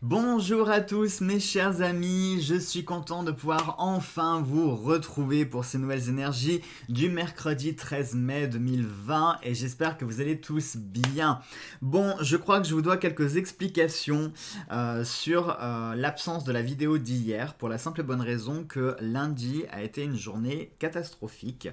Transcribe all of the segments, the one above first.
Bonjour à tous mes chers amis, je suis content de pouvoir enfin vous retrouver pour ces nouvelles énergies du mercredi 13 mai 2020 et j'espère que vous allez tous bien. Bon, je crois que je vous dois quelques explications sur l'absence de la vidéo d'hier pour la simple et bonne raison que lundi a été une journée catastrophique.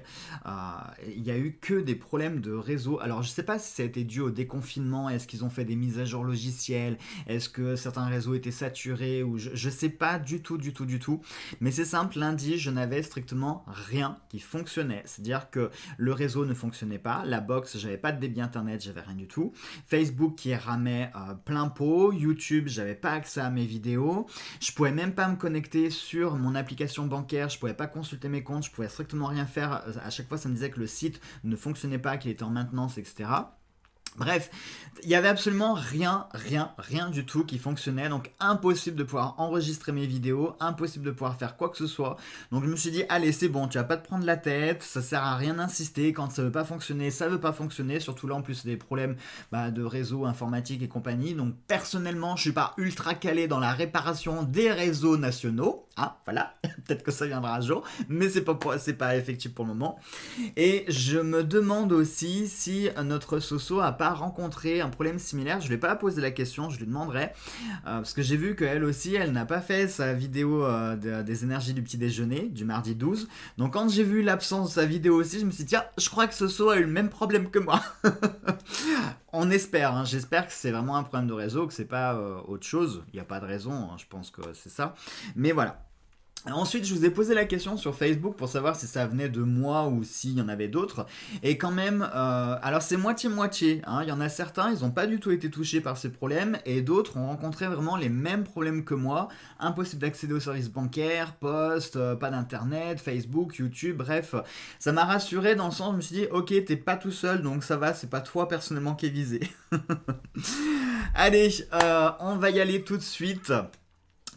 Il n'y a eu que des problèmes de réseau. Alors je sais pas si ça a été dû au déconfinement, est-ce qu'ils ont fait des mises à jour logicielles, est-ce que certains réseaux étaient saturés ou je sais pas du tout. Mais c'est simple, lundi, je n'avais strictement rien qui fonctionnait. C'est-à-dire que le réseau ne fonctionnait pas, la box, j'avais pas de débit internet, j'avais rien du tout. Facebook qui ramait plein pot, YouTube, j'avais pas accès à mes vidéos. Je pouvais même pas me connecter sur mon application bancaire, je pouvais pas consulter mes comptes, je pouvais strictement rien faire. À chaque fois, ça me disait que le site ne fonctionnait pas, qu'il était en maintenance, etc. Bref, il y avait absolument rien du tout qui fonctionnait, donc impossible de pouvoir enregistrer mes vidéos, impossible de pouvoir faire quoi que ce soit. Donc je me suis dit, allez c'est bon, tu vas pas te prendre la tête, ça sert à rien d'insister, quand ça veut pas fonctionner, ça veut pas fonctionner, surtout là en plus c'est des problèmes de réseau informatique et compagnie, donc personnellement je suis pas ultra calé dans la réparation des réseaux nationaux, voilà, peut-être que ça viendra un jour, mais c'est pas effectif pour le moment. Et je me demande aussi si notre Soso a pas rencontré un problème similaire. Je ne vais pas poser la question, je lui demanderai. Parce que j'ai vu qu'elle aussi, elle n'a pas fait sa vidéo des énergies du petit déjeuner, du mardi 12. Donc quand j'ai vu l'absence de sa vidéo aussi, je me suis dit, tiens, je crois que Soso a eu le même problème que moi. On espère, j'espère que c'est vraiment un problème de réseau, que c'est pas autre chose. Il n'y a pas de raison, je pense que c'est ça. Mais voilà. Ensuite, je vous ai posé la question sur Facebook pour savoir si ça venait de moi ou s'il y en avait d'autres. Et quand même, alors c'est moitié-moitié. Il y en a certains, ils n'ont pas du tout été touchés par ces problèmes, et d'autres ont rencontré vraiment les mêmes problèmes que moi. Impossible d'accéder aux services bancaires, poste, pas d'internet, Facebook, YouTube, bref. Ça m'a rassuré dans le sens, je me suis dit, ok, t'es pas tout seul, donc ça va, c'est pas toi personnellement qui est visé. Allez, on va y aller tout de suite.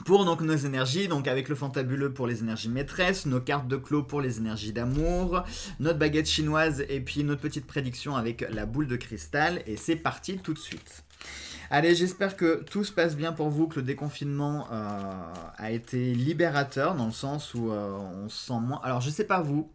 Pour donc nos énergies, donc avec le fantabuleux pour les énergies maîtresses, nos cartes de clos pour les énergies d'amour, notre baguette chinoise et puis notre petite prédiction avec la boule de cristal, et c'est parti tout de suite. Allez, j'espère que tout se passe bien pour vous, que le déconfinement a été libérateur, dans le sens où on se sent moins... Alors, je sais pas vous,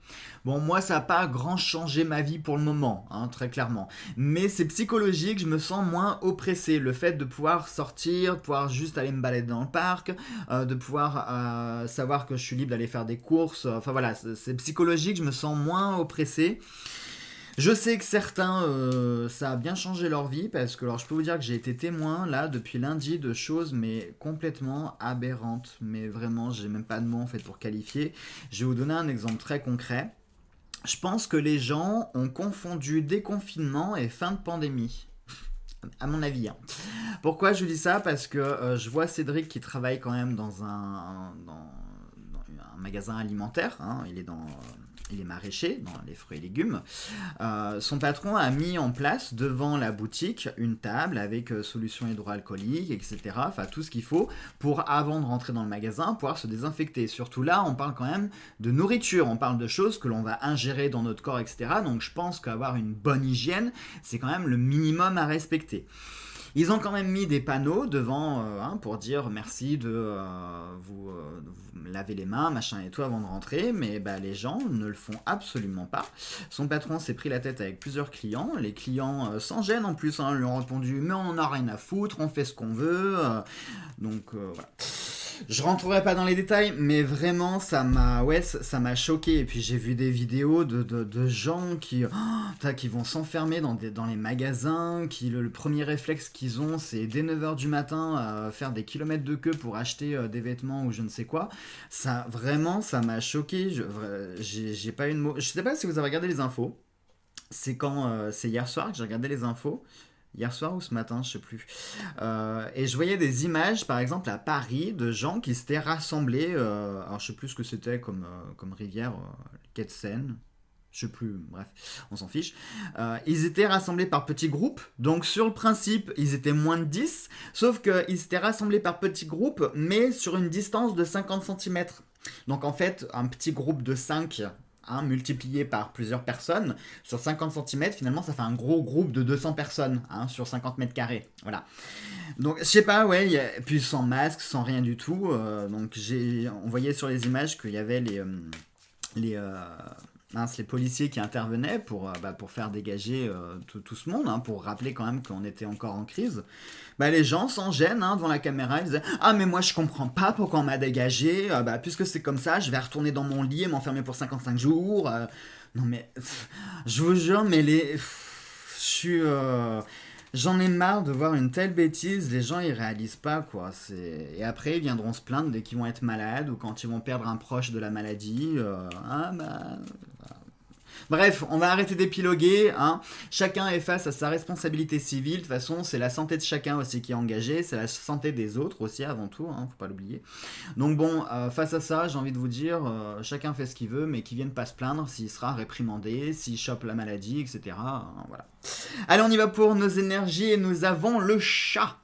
bon, moi, ça n'a pas grand changé ma vie pour le moment, très clairement. Mais c'est psychologique, je me sens moins oppressé. Le fait de pouvoir sortir, de pouvoir juste aller me balader dans le parc, de pouvoir savoir que je suis libre d'aller faire des courses, enfin voilà, c'est psychologique, je me sens moins oppressé. Je sais que certains, ça a bien changé leur vie, parce que alors je peux vous dire que j'ai été témoin là depuis lundi de choses mais complètement aberrantes, mais vraiment j'ai même pas de mots en fait pour qualifier. Je vais vous donner un exemple très concret. Je pense que les gens ont confondu déconfinement et fin de pandémie. À mon avis. Pourquoi je vous dis ça? Parce que je vois Cédric qui travaille quand même dans un magasin alimentaire. Il est maraîcher dans les fruits et légumes. Son patron a mis en place devant la boutique une table avec solution hydroalcoolique, etc. Enfin tout ce qu'il faut pour, avant de rentrer dans le magasin, pouvoir se désinfecter. Surtout là, on parle quand même de nourriture, on parle de choses que l'on va ingérer dans notre corps, etc. Donc je pense qu'avoir une bonne hygiène, c'est quand même le minimum à respecter. Ils ont quand même mis des panneaux devant pour dire merci de vous laver les mains, machin et tout avant de rentrer, mais les gens ne le font absolument pas. Son patron s'est pris la tête avec plusieurs clients, les clients sans gêne en plus, lui ont répondu mais on en a rien à foutre, on fait ce qu'on veut, donc voilà. Je rentrerai pas dans les détails, mais vraiment ça m'a choqué. Et puis j'ai vu des vidéos de gens qui vont s'enfermer dans les magasins, qui le premier réflexe qu'ils ont, c'est dès 9h du matin faire des kilomètres de queue pour acheter des vêtements ou je ne sais quoi. Ça vraiment ça m'a choqué. J'ai pas eu de mots. Je sais pas si vous avez regardé les infos. C'est hier soir que j'ai regardé les infos. Hier soir ou ce matin, je sais plus. Et je voyais des images, par exemple à Paris, de gens qui s'étaient rassemblés. Alors je sais plus ce que c'était comme rivière, quai de Seine. Je sais plus, bref, on s'en fiche. Ils étaient rassemblés par petits groupes, donc sur le principe, ils étaient moins de 10, sauf qu'ils étaient rassemblés par petits groupes, mais sur une distance de 50 cm. Donc en fait, un petit groupe de 5 multiplié par plusieurs personnes, sur 50 cm, finalement, ça fait un gros groupe de 200 personnes, sur 50 mètres carrés. Voilà. Donc, je sais pas, ouais, puis sans masque, sans rien du tout. Donc, on voyait sur les images qu'il y avait les, les policiers qui intervenaient pour faire dégager tout ce monde, pour rappeler quand même qu'on était encore en crise. Les gens sans gêne devant la caméra, ils disaient ah mais moi je comprends pas pourquoi on m'a dégagé, puisque c'est comme ça, je vais retourner dans mon lit et m'enfermer pour 55 jours. Non mais je vous jure, mais je suis j'en ai marre de voir une telle bêtise, les gens ils réalisent pas quoi. Et après ils viendront se plaindre dès qu'ils vont être malades ou quand ils vont perdre un proche de la maladie. Bref, on va arrêter d'épiloguer. Chacun est face à sa responsabilité civile. De toute façon, c'est la santé de chacun aussi qui est engagée. C'est la santé des autres aussi avant tout, faut pas l'oublier. Donc bon, face à ça, j'ai envie de vous dire, chacun fait ce qu'il veut, mais qu'il vienne pas se plaindre s'il sera réprimandé, s'il chope la maladie, etc. Voilà. Allez, on y va pour nos énergies et nous avons le chat.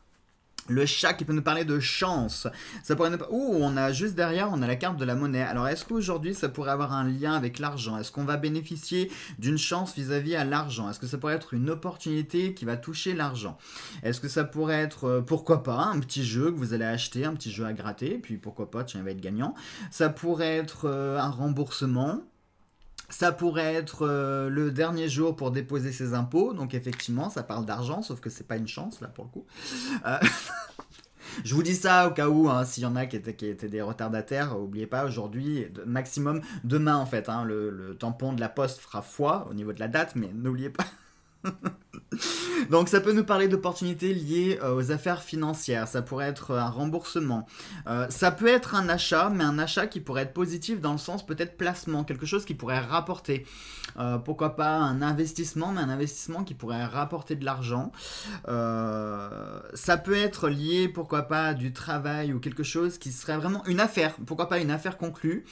Le chat qui peut nous parler de chance. Ça pourrait nous... on a juste derrière, on a la carte de la monnaie. Alors, est-ce qu'aujourd'hui, ça pourrait avoir un lien avec l'argent? Est-ce qu'on va bénéficier d'une chance vis-à-vis à l'argent? Est-ce que ça pourrait être une opportunité qui va toucher l'argent? Est-ce que ça pourrait être, pourquoi pas, un petit jeu que vous allez acheter, un petit jeu à gratter, puis pourquoi pas, tiens, il va être gagnant. Ça pourrait être un remboursement. Ça pourrait être le dernier jour pour déposer ses impôts, donc effectivement, ça parle d'argent, sauf que c'est pas une chance, là, pour le coup. Je vous dis ça au cas où, s'il y en a qui étaient des retardataires, oubliez pas, aujourd'hui, maximum demain, en fait, le tampon de la poste fera foi au niveau de la date, mais n'oubliez pas. Donc ça peut nous parler d'opportunités liées aux affaires financières, ça pourrait être un remboursement, ça peut être un achat, mais un achat qui pourrait être positif dans le sens peut-être placement, quelque chose qui pourrait rapporter, pourquoi pas un investissement, mais un investissement qui pourrait rapporter de l'argent, ça peut être lié pourquoi pas du travail ou quelque chose qui serait vraiment une affaire, pourquoi pas une affaire conclue.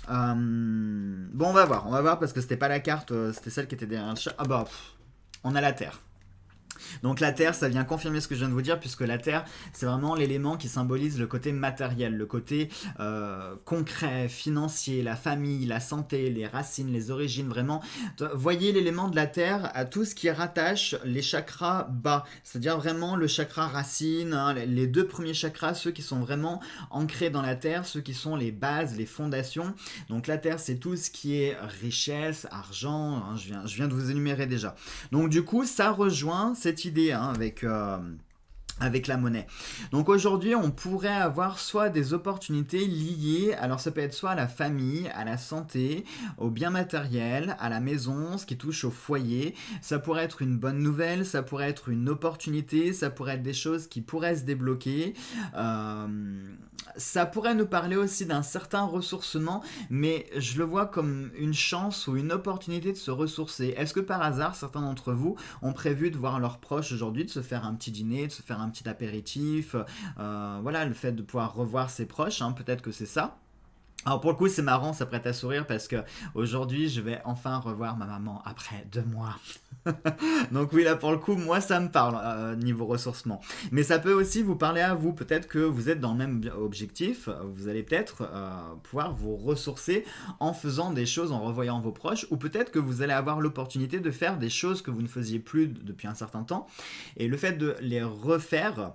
Bon on va voir parce que c'était pas la carte, c'était celle qui était derrière le chat. On a la Terre. Donc la Terre, ça vient confirmer ce que je viens de vous dire, puisque la Terre, c'est vraiment l'élément qui symbolise le côté matériel, le côté concret, financier, la famille, la santé, les racines, les origines, vraiment. Voyez l'élément de la Terre à tout ce qui rattache les chakras bas, c'est-à-dire vraiment le chakra racine, les deux premiers chakras, ceux qui sont vraiment ancrés dans la Terre, ceux qui sont les bases, les fondations. Donc la Terre, c'est tout ce qui est richesse, argent, je viens de vous énumérer déjà. Donc du coup, ça rejoint cette idée avec la monnaie. Donc aujourd'hui, on pourrait avoir soit des opportunités liées, alors ça peut être soit à la famille, à la santé, au bien matériel, à la maison, ce qui touche au foyer. Ça pourrait être une bonne nouvelle, ça pourrait être une opportunité, ça pourrait être des choses qui pourraient se débloquer. Ça pourrait nous parler aussi d'un certain ressourcement, mais je le vois comme une chance ou une opportunité de se ressourcer. Est-ce que par hasard, certains d'entre vous ont prévu de voir leurs proches aujourd'hui, de se faire un petit dîner, de se faire un petit apéritif, voilà, le fait de pouvoir revoir ses proches, peut-être que c'est ça. Alors pour le coup c'est marrant, ça prête à sourire parce que aujourd'hui je vais enfin revoir ma maman après 2 mois. Donc oui là pour le coup moi ça me parle niveau ressourcement. Mais ça peut aussi vous parler à vous, peut-être que vous êtes dans le même objectif, vous allez peut-être pouvoir vous ressourcer en faisant des choses, en revoyant vos proches, ou peut-être que vous allez avoir l'opportunité de faire des choses que vous ne faisiez plus depuis un certain temps. Et le fait de les refaire,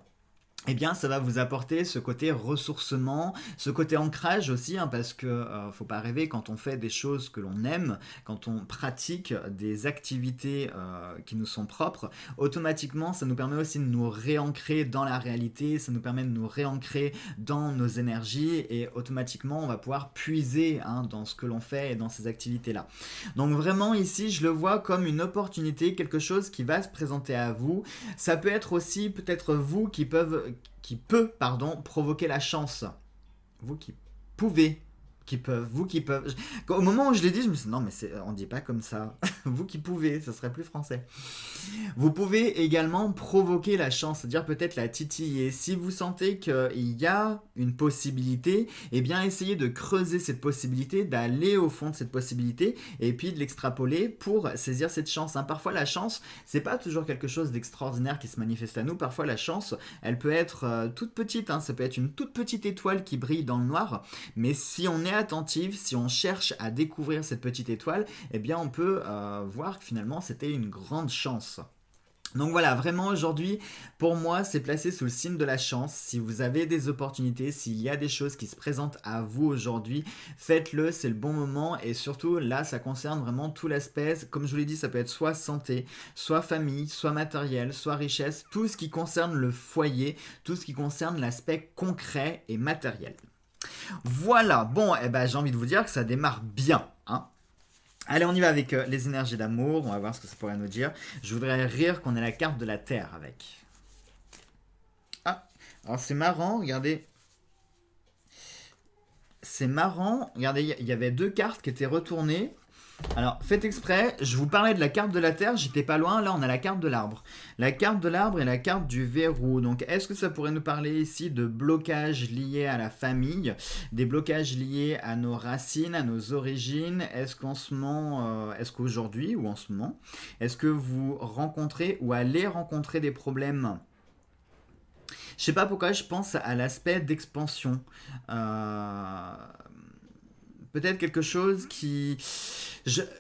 eh bien, ça va vous apporter ce côté ressourcement, ce côté ancrage aussi, parce que faut pas rêver, quand on fait des choses que l'on aime, quand on pratique des activités qui nous sont propres, automatiquement, ça nous permet aussi de nous réancrer dans la réalité, ça nous permet de nous réancrer dans nos énergies, et automatiquement, on va pouvoir puiser dans ce que l'on fait et dans ces activités-là. Donc vraiment, ici, je le vois comme une opportunité, quelque chose qui va se présenter à vous. Ça peut être aussi peut-être vous qui peut provoquer la chance. Vous qui pouvez, vous qui peuvent. Au moment où je l'ai dit, je me suis dit, non, mais on dit pas comme ça. Vous qui pouvez, ça serait plus français. Vous pouvez également provoquer la chance, c'est-à-dire peut-être la titiller. Si vous sentez qu'il y a une possibilité, eh bien essayez de creuser cette possibilité, d'aller au fond de cette possibilité, et puis de l'extrapoler pour saisir cette chance. Parfois la chance, c'est pas toujours quelque chose d'extraordinaire qui se manifeste à nous. Parfois la chance, elle peut être toute petite, ça peut être une toute petite étoile qui brille dans le noir, mais si on est est attentif, si on cherche à découvrir cette petite étoile, eh bien on peut voir que finalement c'était une grande chance. Donc voilà, vraiment aujourd'hui, pour moi, c'est placé sous le signe de la chance. Si vous avez des opportunités, s'il y a des choses qui se présentent à vous aujourd'hui, faites-le, c'est le bon moment. Et surtout, là, ça concerne vraiment tout l'aspect. Comme je vous l'ai dit, ça peut être soit santé, soit famille, soit matériel, soit richesse, tout ce qui concerne le foyer, tout ce qui concerne l'aspect concret et matériel. Voilà, bon, eh ben, j'ai envie de vous dire que ça démarre bien, hein. Allez, on y va avec les énergies d'amour. On va voir ce que ça pourrait nous dire. Je voudrais rire qu'on ait la carte de la Terre avec. Ah, alors c'est marrant, regardez. C'est marrant, regardez, il y avait 2 cartes qui étaient retournées. Alors, faites exprès, je vous parlais de la carte de la Terre, j'étais pas loin, là on a la carte de l'arbre. La carte de l'arbre et la carte du verrou. Donc, est-ce que ça pourrait nous parler ici de blocages liés à la famille, des blocages liés à nos racines, à nos origines? Est-ce qu'aujourd'hui ou en ce moment, est-ce que vous rencontrez ou allez rencontrer des problèmes? Je sais pas pourquoi je pense à l'aspect d'expansion. Peut-être quelque chose qui...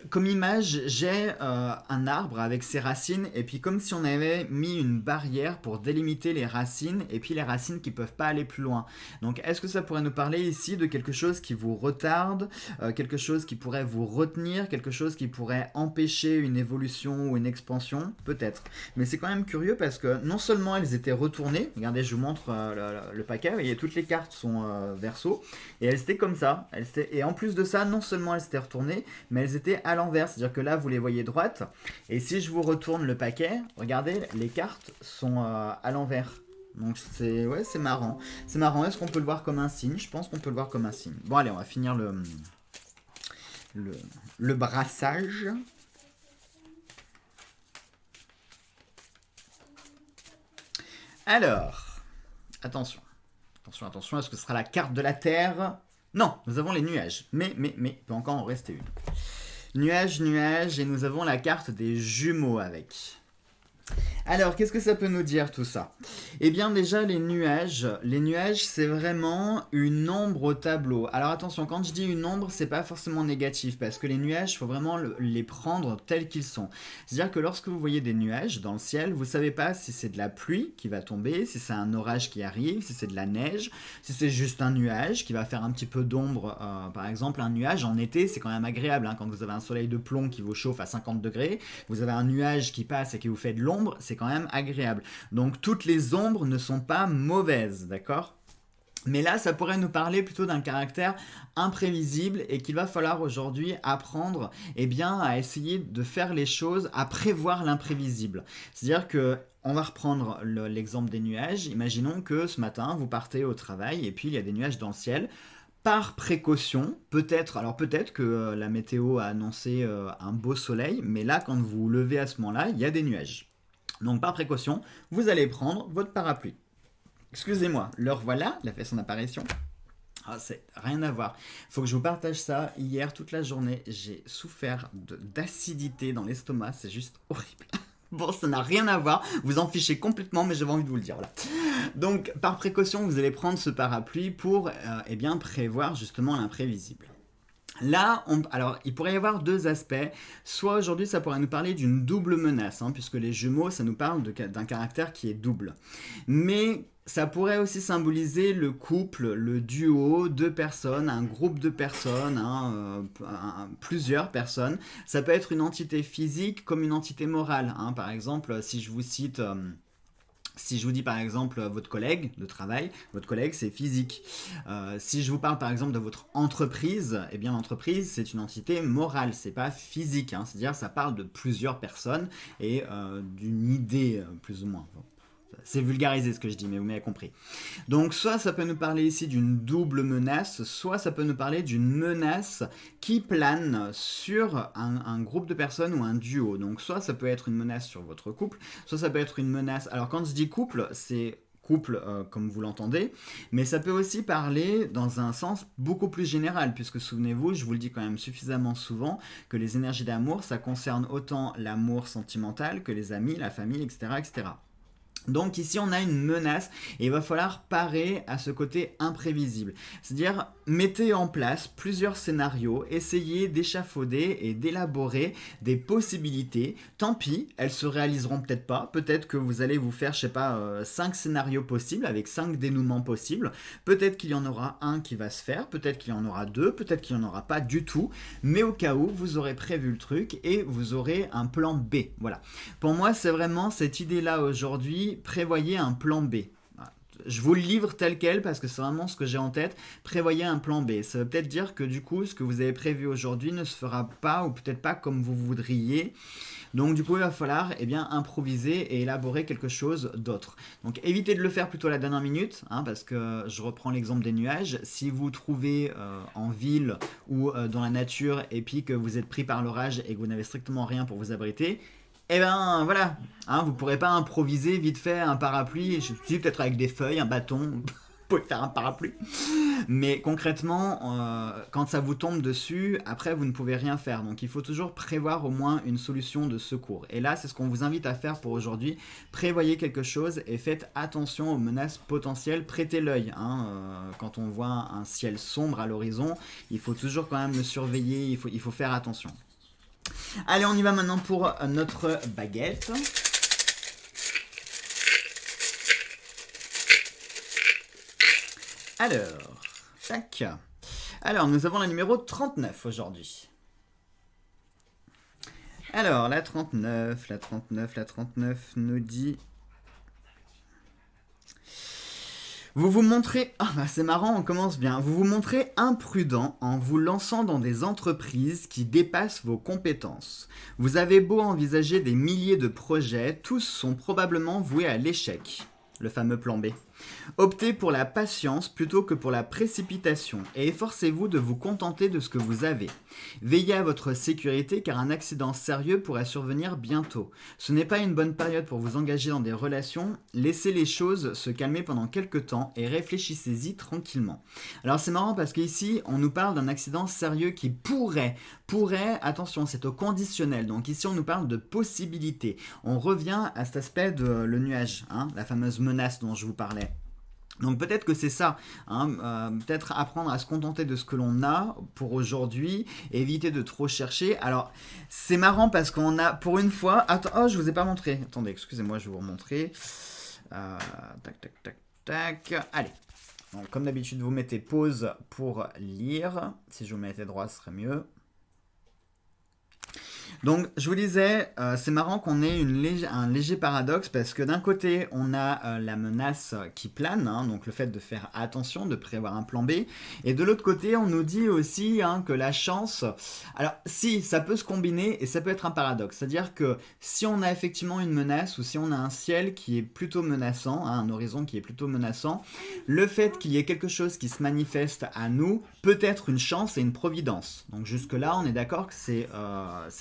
comme image, j'ai un arbre avec ses racines, et puis comme si on avait mis une barrière pour délimiter les racines, et puis les racines qui ne peuvent pas aller plus loin. Donc est-ce que ça pourrait nous parler ici de quelque chose qui vous retarde, quelque chose qui pourrait vous retenir, quelque chose qui pourrait empêcher une évolution ou une expansion? Peut-être. Mais c'est quand même curieux parce que non seulement elles étaient retournées, regardez, je vous montre le paquet, vous voyez, toutes les cartes sont verso, et elles étaient comme ça. Et en plus de ça, non seulement elles s'étaient retournées, mais elles étaient à l'envers, c'est-à-dire que là vous les voyez droites, et si je vous retourne le paquet, regardez, les cartes sont à l'envers. Donc c'est marrant. C'est marrant, est-ce qu'on peut le voir comme un signe? Je pense qu'on peut le voir comme un signe. Bon allez, on va finir le brassage. Alors, attention, est-ce que ce sera la carte de la Terre? Non, nous avons les nuages, mais il peut encore en rester une. Nuages, et nous avons la carte des jumeaux avec. Alors, qu'est-ce que ça peut nous dire tout ça? Eh bien déjà, les nuages, c'est vraiment une ombre au tableau. Alors attention, quand je dis une ombre, c'est pas forcément négatif, parce que les nuages, il faut vraiment les prendre tels qu'ils sont. C'est-à-dire que lorsque vous voyez des nuages dans le ciel, vous savez pas si c'est de la pluie qui va tomber, si c'est un orage qui arrive, si c'est de la neige, si c'est juste un nuage qui va faire un petit peu d'ombre. Par exemple, un nuage en été, c'est quand même agréable, hein, quand vous avez un soleil de plomb qui vous chauffe à 50 degrés, vous avez un nuage qui passe et qui vous fait de l'ombre, c'est quand même agréable. Donc toutes les ombres ne sont pas mauvaises, d'accord? Mais là, ça pourrait nous parler plutôt d'un caractère imprévisible et qu'il va falloir aujourd'hui apprendre à essayer de faire les choses, à prévoir l'imprévisible. C'est-à-dire que on va reprendre l'exemple des nuages. Imaginons que ce matin, vous partez au travail et puis il y a des nuages dans le ciel. Par précaution, peut-être que la météo a annoncé un beau soleil, mais là, quand vous vous levez à ce moment-là, il y a des nuages. Donc par précaution, vous allez prendre votre parapluie. Excusez-moi, le voilà, il a fait son apparition. Ah, c'est rien à voir. Il faut que je vous partage ça. Hier, toute la journée, j'ai souffert d'acidité dans l'estomac. C'est juste horrible. Bon, ça n'a rien à voir. Vous en fichez complètement, mais j'avais envie de vous le dire. Voilà. Donc, par précaution, vous allez prendre ce parapluie pour prévoir justement l'imprévisible. Là, alors, il pourrait y avoir 2 aspects. Soit aujourd'hui, ça pourrait nous parler d'une double menace, hein, puisque les jumeaux, ça nous parle d'un caractère qui est double. Mais ça pourrait aussi symboliser le couple, le duo, 2 personnes, un groupe de personnes, hein, plusieurs personnes. Ça peut être une entité physique comme une entité morale, hein. Par exemple, si je vous cite... Si je vous dis par exemple votre collègue de travail, votre collègue c'est physique. Si je vous parle par exemple de votre entreprise, eh bien l'entreprise c'est une entité morale, c'est pas physique, hein. C'est-à-dire ça parle de plusieurs personnes et d'une idée plus ou moins. Bon. C'est vulgarisé ce que je dis, mais vous m'avez compris. Donc soit ça peut nous parler ici d'une double menace, soit ça peut nous parler d'une menace qui plane sur un groupe de personnes ou un duo. Donc soit ça peut être une menace sur votre couple, soit ça peut être une menace... Alors quand je dis couple, c'est couple comme vous l'entendez, mais ça peut aussi parler dans un sens beaucoup plus général, puisque souvenez-vous, je vous le dis quand même suffisamment souvent, que les énergies d'amour, ça concerne autant l'amour sentimental que les amis, la famille, etc., etc. Donc ici on a une menace et il va falloir parer à ce côté imprévisible. C'est-à-dire mettez en place plusieurs scénarios, essayez d'échafauder et d'élaborer des possibilités. Tant pis, elles se réaliseront peut-être pas. Peut-être que vous allez vous faire, je sais pas, 5 scénarios possibles avec 5 dénouements possibles. Peut-être qu'il y en aura un qui va se faire, peut-être qu'il y en aura deux, peut-être qu'il n'y en aura pas du tout. Mais au cas où, vous aurez prévu le truc et vous aurez un plan B. Voilà. Pour moi, c'est vraiment cette idée-là aujourd'hui. Prévoyez un plan B. Je vous le livre tel quel parce que c'est vraiment ce que j'ai en tête. Prévoyez un plan B. Ça veut peut-être dire que du coup, ce que vous avez prévu aujourd'hui ne se fera pas ou peut-être pas comme vous voudriez. Donc du coup, il va falloir improviser et élaborer quelque chose d'autre. Donc évitez de le faire plutôt à la dernière minute, parce que je reprends l'exemple des nuages. Si vous trouvez en ville ou dans la nature et puis que vous êtes pris par l'orage et que vous n'avez strictement rien pour vous abriter, et ben voilà, vous pourrez pas improviser vite fait un parapluie, je suis peut-être avec des feuilles, un bâton, vous pouvez faire un parapluie. Mais concrètement, quand ça vous tombe dessus, après vous ne pouvez rien faire. Donc il faut toujours prévoir au moins une solution de secours. Et là, c'est ce qu'on vous invite à faire pour aujourd'hui. Prévoyez quelque chose et faites attention aux menaces potentielles. Prêtez l'œil. Quand on voit un ciel sombre à l'horizon, il faut toujours quand même le surveiller, il faut faire attention. Allez, on y va maintenant pour notre baguette. Alors, tac. Alors, nous avons la numéro 39 aujourd'hui. Alors, la 39 nous dit... Vous vous montrez... c'est marrant, on commence bien. Vous vous montrez imprudent en vous lançant dans des entreprises qui dépassent vos compétences. Vous avez beau envisager des milliers de projets, tous sont probablement voués à l'échec. Le fameux plan B. Optez pour la patience plutôt que pour la précipitation et efforcez-vous de vous contenter de ce que vous avez. Veillez à votre sécurité car un accident sérieux pourrait survenir bientôt. Ce n'est pas une bonne période pour vous engager dans des relations. Laissez les choses se calmer pendant quelques temps et réfléchissez-y tranquillement. Alors c'est marrant parce qu'ici on nous parle d'un accident sérieux qui pourrait, attention c'est au conditionnel, donc ici on nous parle de possibilité. On revient à cet aspect de le nuage, la fameuse menace dont je vous parlais. Donc peut-être que c'est ça, peut-être apprendre à se contenter de ce que l'on a pour aujourd'hui, éviter de trop chercher. Alors c'est marrant parce qu'on a pour une fois... je vous ai pas montré. Attendez, excusez-moi, je vais vous remontrer. Tac. Allez. Donc, comme d'habitude, vous mettez pause pour lire. Si je vous mettais droit, ce serait mieux. Donc, je vous disais, c'est marrant qu'on ait un léger paradoxe parce que d'un côté, on a la menace qui plane, donc le fait de faire attention, de prévoir un plan B, et de l'autre côté, on nous dit aussi que la chance... Alors, si, ça peut se combiner et ça peut être un paradoxe, c'est-à-dire que si on a effectivement une menace ou si on a un ciel qui est plutôt menaçant, un horizon qui est plutôt menaçant, le fait qu'il y ait quelque chose qui se manifeste à nous peut être une chance et une providence. Donc jusque-là, on est d'accord que c'est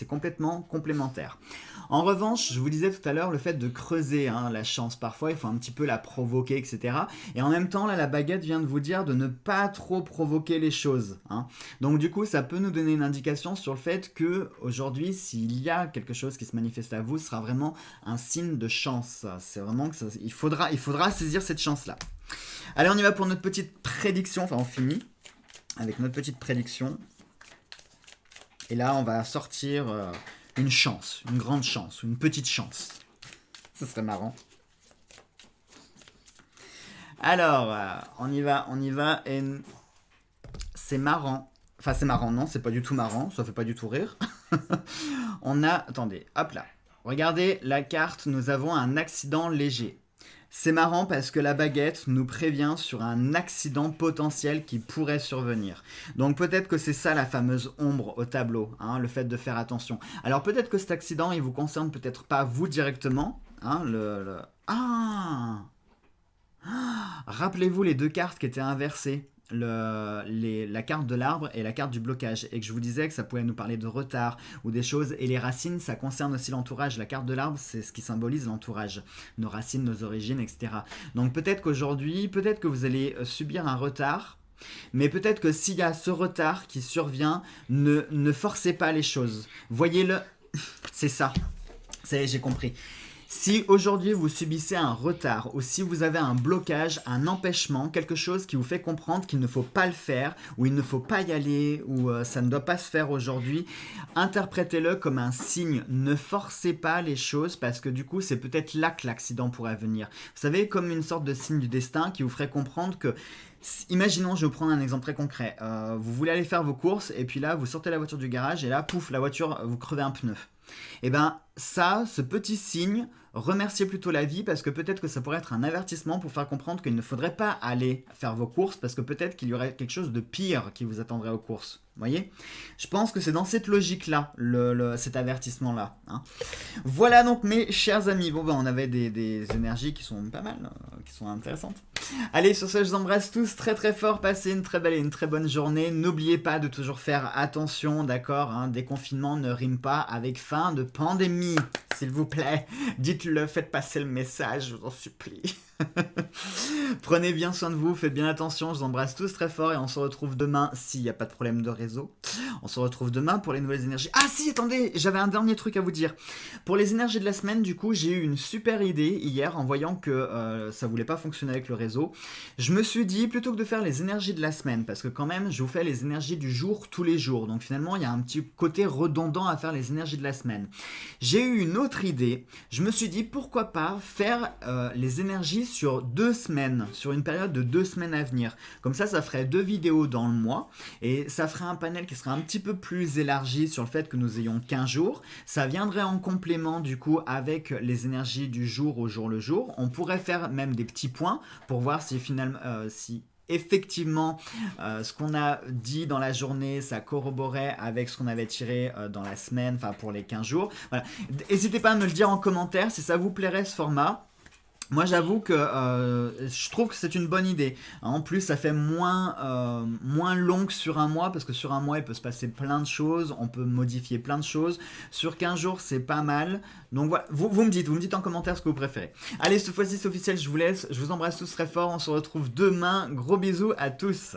complètement complémentaire. En revanche, je vous disais tout à l'heure, le fait de creuser la chance, parfois il faut un petit peu la provoquer, etc. Et en même temps, là, la baguette vient de vous dire de ne pas trop provoquer les choses. Donc du coup, ça peut nous donner une indication sur le fait que aujourd'hui, s'il y a quelque chose qui se manifeste à vous, ce sera vraiment un signe de chance. C'est vraiment que il faudra saisir cette chance-là. Allez, on y va pour notre petite prédiction. Enfin, on finit avec notre petite prédiction. Et là, on va sortir une chance, une grande chance, une petite chance. Ce serait marrant. Alors, on y va, et c'est marrant. Enfin, c'est marrant, non, c'est pas du tout marrant, ça fait pas du tout rire. Attendez, hop là. Regardez la carte, nous avons un accident léger. C'est marrant parce que la baguette nous prévient sur un accident potentiel qui pourrait survenir. Donc peut-être que c'est ça la fameuse ombre au tableau, le fait de faire attention. Alors peut-être que cet accident, il vous concerne peut-être pas vous directement. Rappelez-vous les deux cartes qui étaient inversées. La carte de l'arbre et la carte du blocage, et que je vous disais que ça pouvait nous parler de retard ou des choses, et les racines ça concerne aussi l'entourage. La carte de l'arbre c'est ce qui symbolise l'entourage, nos racines, nos origines, etc. Donc peut-être qu'aujourd'hui, peut-être que vous allez subir un retard, mais peut-être que s'il y a ce retard qui survient, ne forcez pas les choses, voyez-le, c'est ça, j'ai compris. Si aujourd'hui vous subissez un retard ou si vous avez un blocage, un empêchement, quelque chose qui vous fait comprendre qu'il ne faut pas le faire ou il ne faut pas y aller ou ça ne doit pas se faire aujourd'hui, interprétez-le comme un signe. Ne forcez pas les choses parce que du coup c'est peut-être là que l'accident pourrait venir. Vous savez, comme une sorte de signe du destin qui vous ferait comprendre que imaginons, je vais vous prendre un exemple très concret. Vous voulez aller faire vos courses et puis là, vous sortez la voiture du garage et là, pouf, la voiture, vous crevez un pneu. Et ben ça, ce petit signe, remerciez plutôt la vie parce que peut-être que ça pourrait être un avertissement pour faire comprendre qu'il ne faudrait pas aller faire vos courses parce que peut-être qu'il y aurait quelque chose de pire qui vous attendrait aux courses. Vous voyez? Je pense que c'est dans cette logique-là, cet avertissement-là. Hein. Voilà donc mes chers amis. Bon ben on avait des énergies qui sont pas mal, qui sont intéressantes. Allez, sur ce, je vous embrasse tous très très fort. Passez une très belle et une très bonne journée. N'oubliez pas de toujours faire attention, d'accord, hein, déconfinement ne rime pas avec fin de pandémie. S'il vous plaît, dites-le, faites passer le message, je vous en supplie. Prenez bien soin de vous, faites bien attention, je vous embrasse tous très fort et on se retrouve demain s'il n'y a pas de problème de réseau. On se retrouve demain pour les nouvelles énergies. Ah si, attendez, j'avais un dernier truc à vous dire. Pour les énergies de la semaine, du coup, j'ai eu une super idée hier en voyant que ça voulait pas fonctionner avec le réseau. Je me suis dit, plutôt que de faire les énergies de la semaine, parce que quand même, je vous fais les énergies du jour tous les jours. Donc finalement, il y a un petit côté redondant à faire les énergies de la semaine. J'ai eu une autre idée. Je me suis dit, pourquoi pas faire les énergies sur 2 semaines, sur une période de 2 semaines à venir. Comme ça ferait 2 vidéos dans le mois et ça ferait un panel qui serait un petit peu plus élargi sur le fait que nous ayons 15 jours. Ça viendrait en complément du coup avec les énergies du jour au jour le jour. On pourrait faire même des petits points pour voir si finalement, effectivement, ce qu'on a dit dans la journée, ça corroborait avec ce qu'on avait tiré dans la semaine, enfin pour les 15 jours. Voilà. N'hésitez pas à me le dire en commentaire si ça vous plairait ce format. Moi j'avoue que je trouve que c'est une bonne idée. En plus ça fait moins long que sur un mois parce que sur un mois il peut se passer plein de choses, on peut modifier plein de choses. Sur 15 jours c'est pas mal. Donc voilà, vous me dites en commentaire ce que vous préférez. Allez, cette fois-ci c'est officiel, je vous laisse, je vous embrasse tous très fort, on se retrouve demain, gros bisous à tous.